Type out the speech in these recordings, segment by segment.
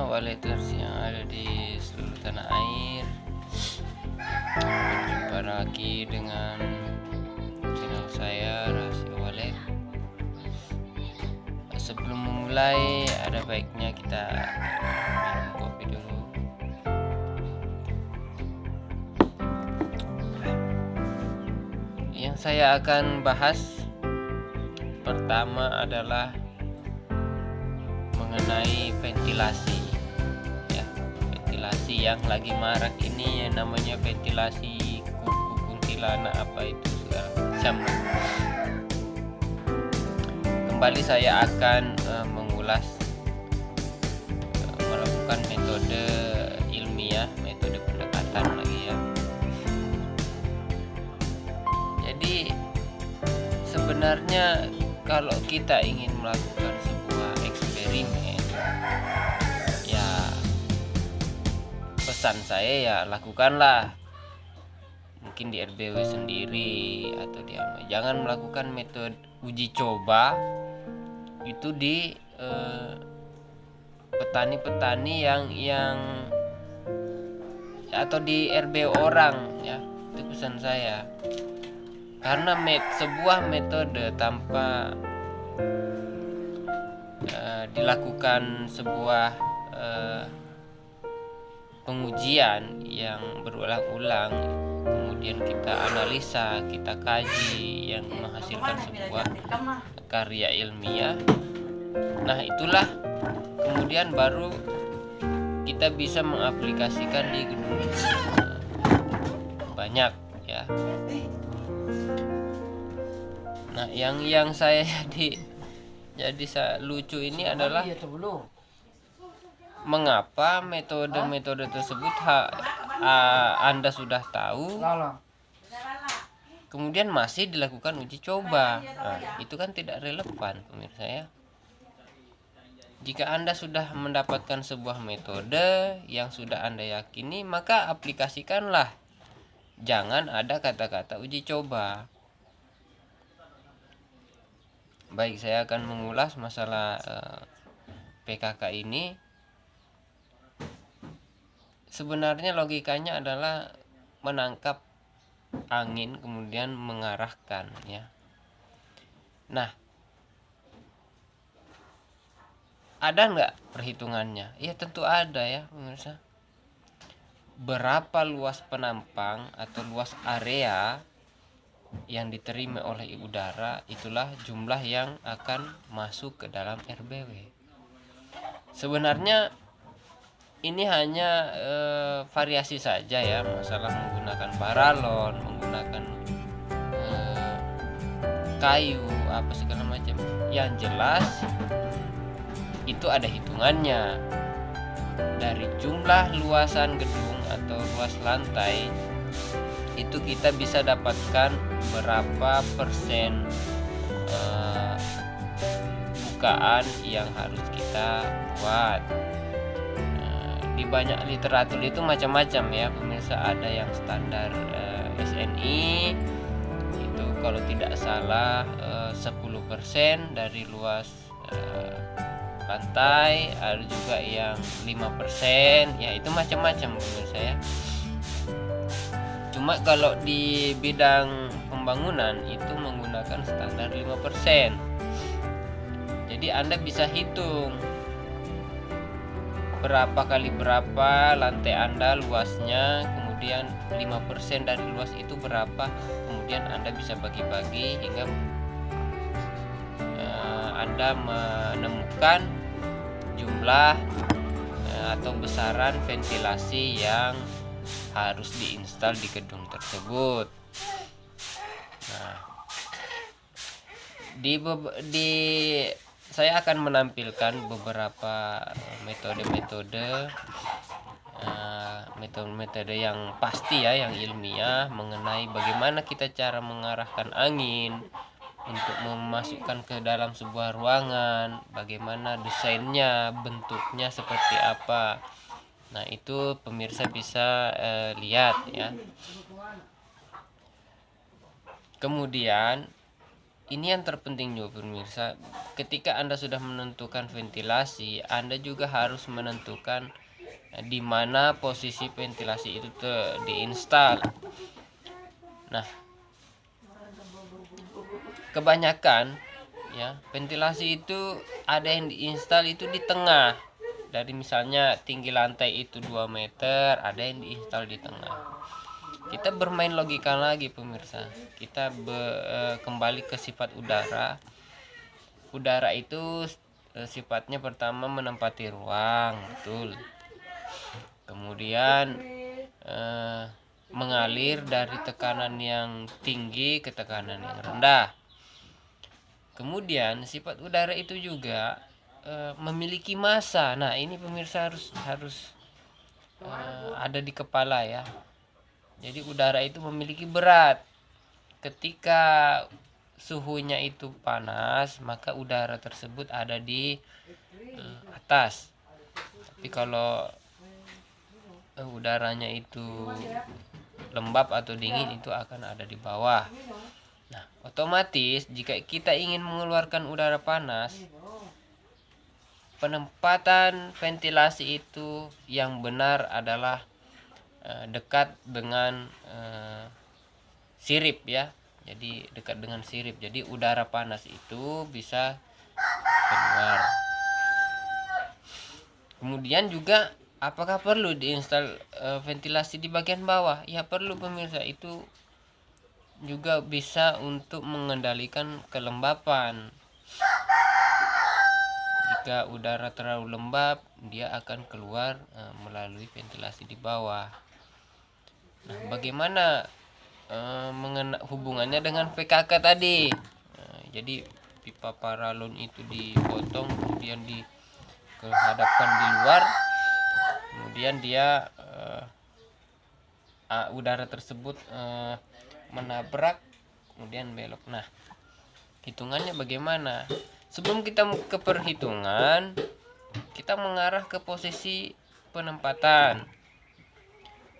waleters yang ada di seluruh tanah air. Berjumpa lagi dengan channel saya, Rahasia Walet. Sebelum memulai, ada baiknya kita minum kopi dulu. Yang saya akan bahas pertama adalah mengenai ventilasi, ya, ventilasi yang lagi marak ini, yang namanya ventilasi kuku kuntilanak, apa itu segala macam. Kembali saya akan mengulas, melakukan metode ilmiah, metode pendekatan lagi ya. Jadi sebenarnya kalau kita ingin melakukan sebuah eksperimen, ya pesan saya ya lakukanlah mungkin di RBW sendiri atau di jangan melakukan metode uji coba itu di petani-petani yang atau di RBW orang ya. Itu pesan saya, karena sebuah metode tanpa dilakukan sebuah pengujian yang berulang-ulang, kemudian kita analisa, kita kaji, yang menghasilkan sebuah karya ilmiah. Nah itulah kemudian baru kita bisa mengaplikasikan di gedung banyak ya. Nah yang saya jadi lucu ini adalah mengapa metode-metode tersebut Anda sudah tahu kemudian masih dilakukan uji coba. Nah, itu kan tidak relevan pemirsa ya. Jika Anda sudah mendapatkan sebuah metode yang sudah Anda yakini, maka aplikasikanlah. Jangan ada kata-kata uji coba. Baik, saya akan mengulas masalah PKK ini. Sebenarnya logikanya adalah menangkap angin kemudian mengarahkan ya. Nah, ada nggak perhitungannya? Ya tentu ada ya pemirsa. Berapa luas penampang atau luas area yang diterima oleh udara, itulah jumlah yang akan masuk ke dalam RBW. Sebenarnya ini hanya variasi saja ya, masalah menggunakan paralon, menggunakan kayu, apa segala macam. Yang jelas itu ada hitungannya. Dari jumlah luasan gedung atau luas lantai itu kita bisa dapatkan berapa persen bukaan yang harus kita buat. Di banyak literatur itu macam-macam ya pemirsa. Ada yang standar SNI itu kalau tidak salah 10% dari luas lantai, ada juga yang 5%, ya itu macam-macam pemirsa ya. Cuma kalau di bidang pembangunan itu menggunakan standar 5%. Jadi Anda bisa hitung berapa kali berapa lantai Anda luasnya, kemudian 5% dari luas itu berapa, kemudian Anda bisa bagi-bagi hingga Anda menemukan jumlah atau besaran ventilasi yang harus diinstal di gedung tersebut. Nah, saya akan menampilkan beberapa metode-metode yang pasti ya, yang ilmiah mengenai bagaimana kita cara mengarahkan angin untuk memasukkan ke dalam sebuah ruangan, bagaimana desainnya, bentuknya seperti apa. Nah itu pemirsa bisa lihat ya. Kemudian ini yang terpenting juga pemirsa, ketika Anda sudah menentukan ventilasi, Anda juga harus menentukan di mana posisi ventilasi itu diinstal. Nah, kebanyakan ya ventilasi itu ada yang diinstal itu di tengah. Dari misalnya tinggi lantai itu 2 meter, ada yang diinstal di tengah. Kita bermain logika lagi pemirsa. Kita kembali ke sifat udara. Udara itu sifatnya pertama menempati ruang, betul. Kemudian mengalir dari tekanan yang tinggi ke tekanan yang rendah. Kemudian sifat udara itu juga memiliki massa. Nah, ini pemirsa harus ada di kepala ya. Jadi udara itu memiliki berat. Ketika suhunya itu panas, maka udara tersebut ada di atas. Tapi kalau udaranya itu lembab atau dingin, itu akan ada di bawah. Nah, otomatis jika kita ingin mengeluarkan udara panas, penempatan ventilasi itu yang benar adalah dekat dengan sirip ya. Jadi dekat dengan sirip. Jadi udara panas itu bisa keluar. Kemudian juga apakah perlu diinstal ventilasi di bagian bawah? Ya perlu pemirsa, itu juga bisa untuk mengendalikan kelembapan. Jika udara terlalu lembab, dia akan keluar melalui ventilasi di bawah. Nah, bagaimana hubungannya dengan PKK tadi? Jadi pipa paralon itu dipotong, kemudian dihadapkan di luar, kemudian dia udara tersebut menabrak, kemudian belok. Nah, hitungannya bagaimana? Sebelum kita ke perhitungan, kita mengarah ke posisi penempatan.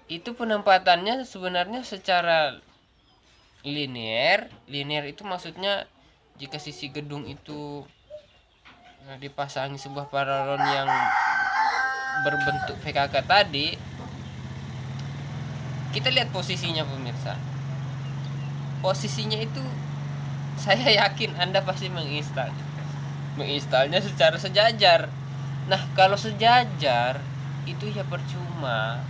Itu penempatannya sebenarnya secara linear itu maksudnya jika sisi gedung itu dipasangi sebuah paralon yang berbentuk PKK tadi, kita lihat posisinya pemirsa. Posisinya itu saya yakin Anda pasti menginstalnya secara sejajar. Nah, kalau sejajar itu ya percuma.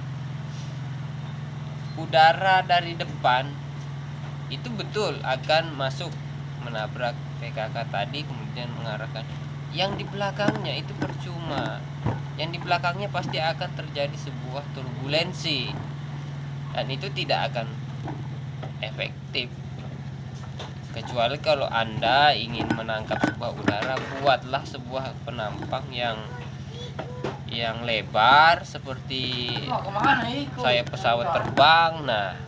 Udara dari depan itu betul akan masuk menabrak PKK tadi, kemudian mengarahkan. Yang di belakangnya itu percuma. Yang di belakangnya pasti akan terjadi sebuah turbulensi, dan itu tidak akan efektif. Kecuali kalau Anda ingin menangkap sebuah udara, buatlah sebuah penampang yang lebar seperti saya pesawat terbang. Nah,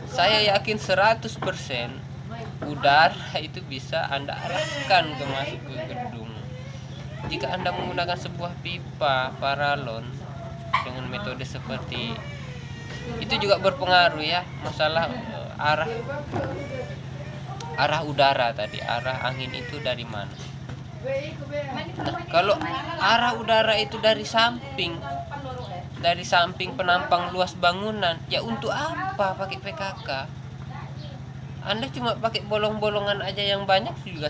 saya yakin 100% udara itu bisa Anda arahkan masuk ke gedung. Jika Anda menggunakan sebuah pipa paralon dengan metode seperti itu juga berpengaruh ya, masalah arah udara tadi, arah angin itu dari mana. Nah, kalau arah udara itu dari samping penampang luas bangunan, ya untuk apa pakai PKK? Anda cuma pakai bolong-bolongan aja yang banyak juga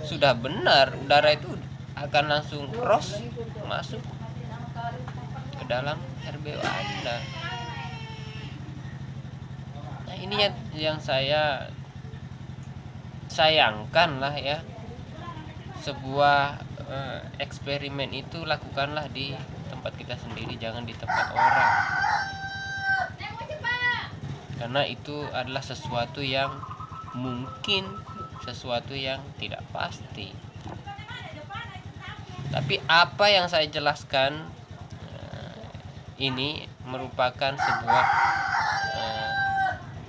sudah benar. Udara itu akan langsung cross masuk ke dalam RBO Anda. Nah, ini yang saya sayangkan lah ya. Sebuah eksperimen itu lakukanlah di tempat kita sendiri, jangan di tempat orang, karena itu adalah sesuatu yang mungkin, sesuatu yang tidak pasti. Tapi apa yang saya jelaskan ini merupakan sebuah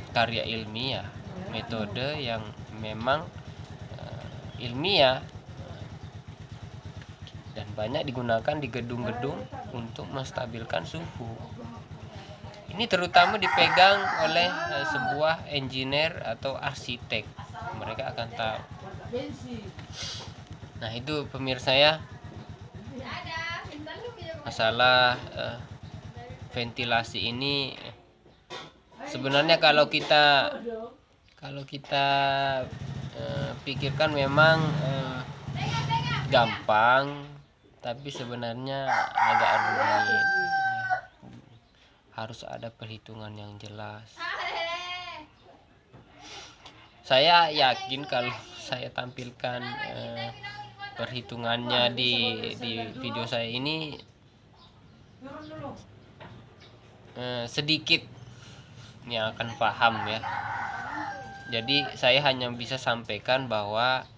karya ilmiah, metode yang memang ilmiah dan banyak digunakan di gedung-gedung untuk menstabilkan suhu. Ini terutama dipegang oleh sebuah engineer atau arsitek. mereka akan tahu. Nah itu pemirsa ya, masalah ventilasi ini sebenarnya kalau kita pikirkan memang gampang, tapi sebenarnya agak rumit. Harus ada perhitungan yang jelas. Saya yakin kalau saya tampilkan perhitungannya di video saya ini sedikit yang akan paham ya. Jadi saya hanya bisa sampaikan bahwa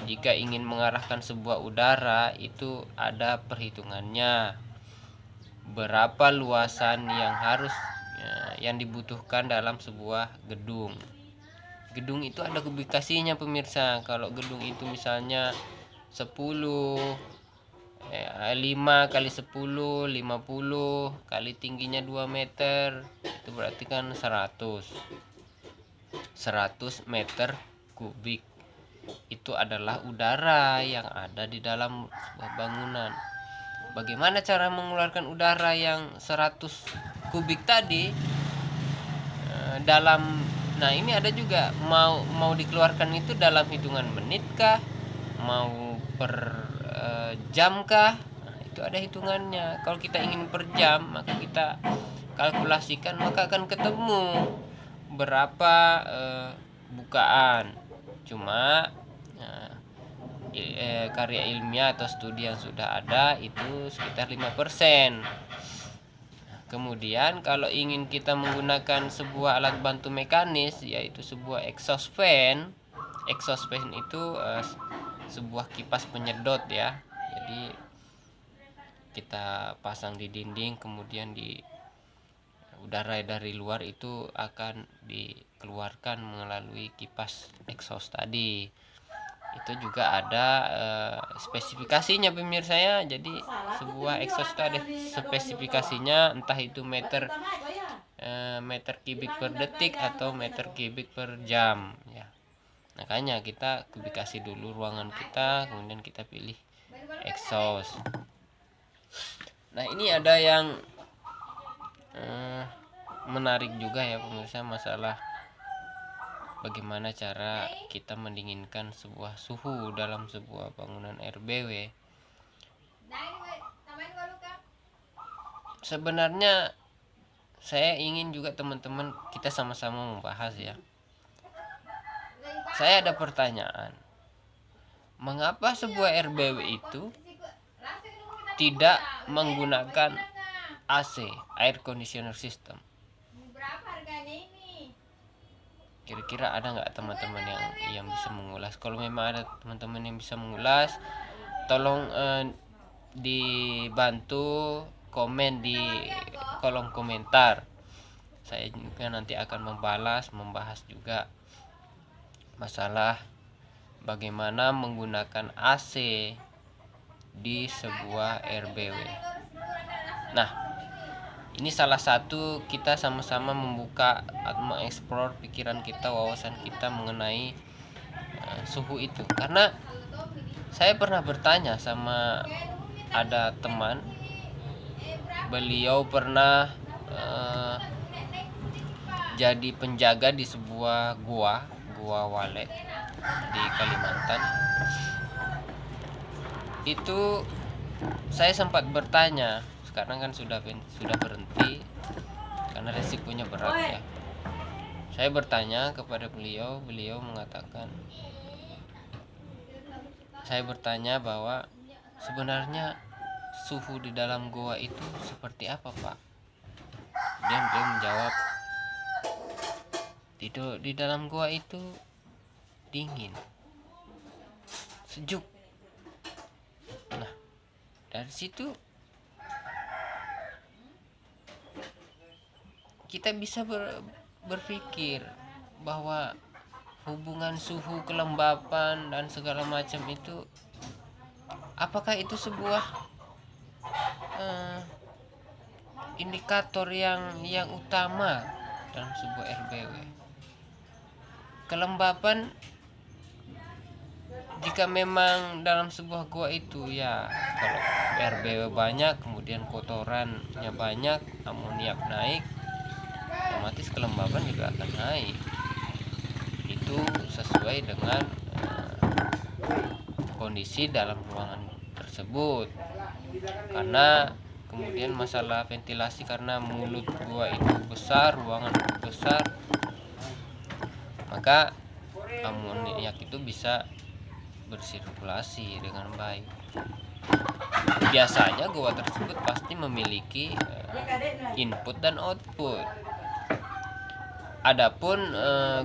jika ingin mengarahkan sebuah udara itu ada perhitungannya. Berapa luasan yang dibutuhkan dalam sebuah gedung. Gedung itu ada kubikasinya pemirsa. Kalau gedung itu misalnya 10 5 kali 10 50 kali tingginya 2 meter, itu berarti kan 100 meter kubik. Itu adalah udara yang ada di dalam sebuah bangunan. Bagaimana cara mengeluarkan udara yang 100 kubik tadi nah ini ada juga mau dikeluarkan itu dalam hitungan menit kah, mau per jam kah. Nah, itu ada hitungannya. Kalau kita ingin per jam, maka kita kalkulasikan, maka akan ketemu berapa bukaan. Cuma karya ilmiah atau studi yang sudah ada itu sekitar 5%. Kemudian kalau ingin kita menggunakan sebuah alat bantu mekanis, yaitu sebuah exhaust fan. Exhaust fan itu sebuah kipas penyedot ya. Jadi kita pasang di dinding, kemudian di udara dari luar itu akan dikeluarkan melalui kipas exhaust tadi. Itu juga ada spesifikasinya pemirsa ya. Jadi sebuah exhaust ada spesifikasinya, entah itu meter kubik per detik atau meter kubik per jam ya. Makanya kita kubikasi dulu ruangan kita, kemudian kita pilih exhaust. Nah ini ada yang menarik juga ya pemirsa, masalah bagaimana cara kita mendinginkan sebuah suhu dalam sebuah bangunan RBW. Sebenarnya saya ingin juga teman-teman kita sama-sama membahas ya. Saya ada pertanyaan. Mengapa sebuah RBW itu tidak menggunakan AC, air conditioner system? Kira-kira ada nggak teman-teman yang bisa mengulas? Kalau memang ada teman-teman yang bisa mengulas, tolong dibantu komen di kolom komentar. Saya juga nanti akan membahas juga masalah bagaimana menggunakan AC di sebuah RBW. Nah, ini salah satu kita sama-sama membuka atau mengeksplor pikiran kita, wawasan kita mengenai suhu itu. Karena saya pernah bertanya sama ada teman, beliau pernah jadi penjaga di sebuah gua Walet di Kalimantan. Itu saya sempat bertanya, sekarang kan sudah berhenti karena resikonya berat ya. Saya bertanya kepada beliau mengatakan, saya bertanya bahwa sebenarnya suhu di dalam goa itu seperti apa, Pak? Dan beliau menjawab, di dalam goa itu dingin, sejuk. Nah, dari situ kita bisa berpikir bahwa hubungan suhu, kelembapan dan segala macam itu, apakah itu sebuah indikator yang utama dalam sebuah RBW? Kelembapan jika memang dalam sebuah gua itu ya, kalau RBW banyak, kemudian kotorannya banyak, amoniak naik, otomatis kelembaban juga akan naik. Itu sesuai dengan kondisi dalam ruangan tersebut. Karena kemudian masalah ventilasi, karena mulut gua itu besar, ruangan besar, maka amoniak itu bisa bersirkulasi dengan baik. Biasanya gua tersebut pasti memiliki input dan output. Adapun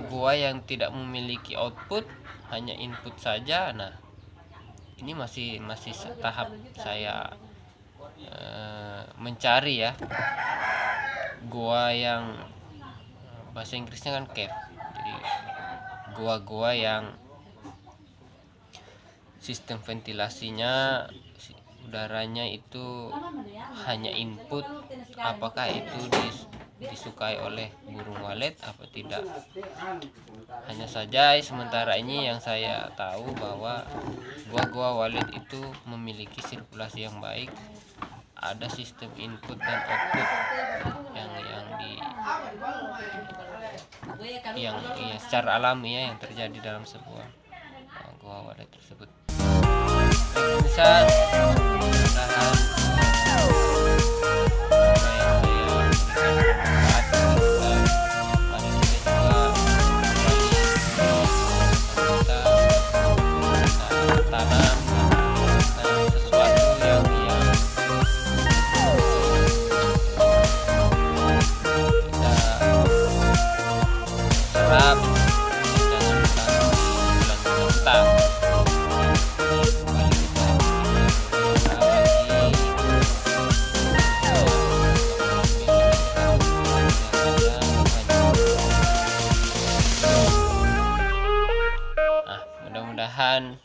gua yang tidak memiliki output, hanya input saja, nah ini masih tahap saya mencari ya. Gua yang bahasa Inggrisnya kan cave, jadi gua yang sistem ventilasinya, udaranya itu hanya input, apakah itu disukai oleh burung walet apa tidak. Hanya saja sementara ini yang saya tahu bahwa gua walet itu memiliki sirkulasi yang baik, ada sistem input dan output yang secara alami ya, yang terjadi dalam sebuah gua walet tersebut. Bisa mudah-mudahan